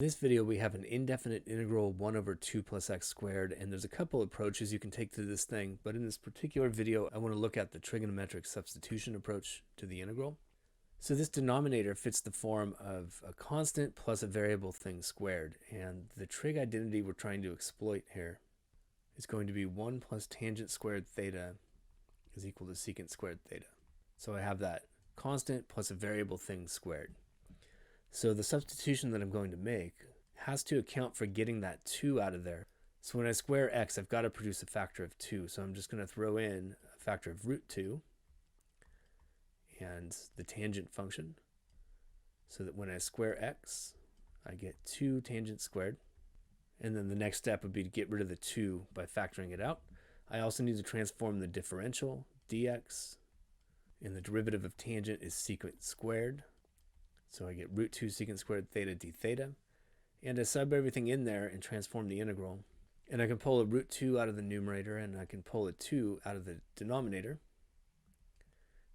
In this video, we have an indefinite integral 1 over 2 plus x squared, and there's a couple approaches you can take to this thing, but in this particular video, I want to look at the trigonometric substitution approach to the integral. So this denominator fits the form of a constant plus a variable thing squared, and the trig identity we're trying to exploit here is going to be 1 plus tangent squared theta is equal to secant squared theta. So I have that constant plus a variable thing squared. So the substitution that I'm going to make has to account for getting that 2 out of there. So when I square x, I've got to produce a factor of 2. So I'm just going to throw in a factor of root 2 and the tangent function, so that when I square x, I get 2 tangent squared. And then the next step would be to get rid of the 2 by factoring it out. I also need to transform the differential, dx, and the derivative of tangent is secant squared. So I get root 2 secant squared theta d theta. And I sub everything in there and transform the integral. And I can pull a root 2 out of the numerator, and I can pull a 2 out of the denominator.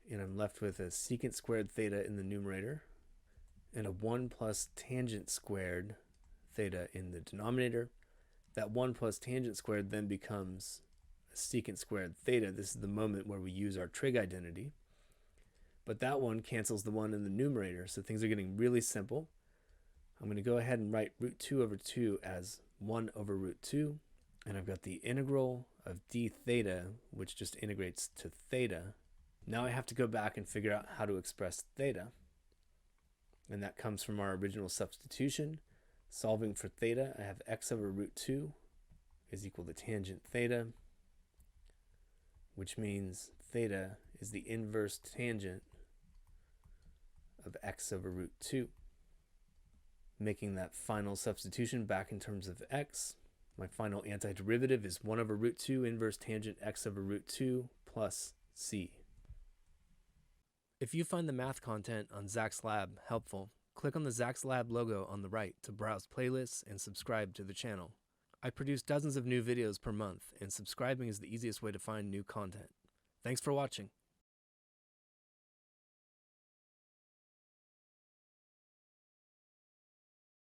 And I'm left with a secant squared theta in the numerator and a 1 plus tangent squared theta in the denominator. That 1 plus tangent squared then becomes a secant squared theta. This is the moment where we use our trig identity. But that one cancels the 1 in the numerator, so things are getting really simple. I'm going to go ahead and write root 2 over 2 as 1 over root 2. And I've got the integral of d theta, which just integrates to theta. Now I have to go back and figure out how to express theta. And that comes from our original substitution. Solving for theta, I have x over root 2 is equal to tangent theta, which means theta is the inverse tangent of x over root 2. Making that final substitution back in terms of x, my final antiderivative is 1 over root 2 inverse tangent x over root 2 plus c. If you find the math content on Zach's Lab helpful, click on the Zach's Lab logo on the right to browse playlists and subscribe to the channel. I produce dozens of new videos per month, and subscribing is the easiest way to find new content. Thanks for watching.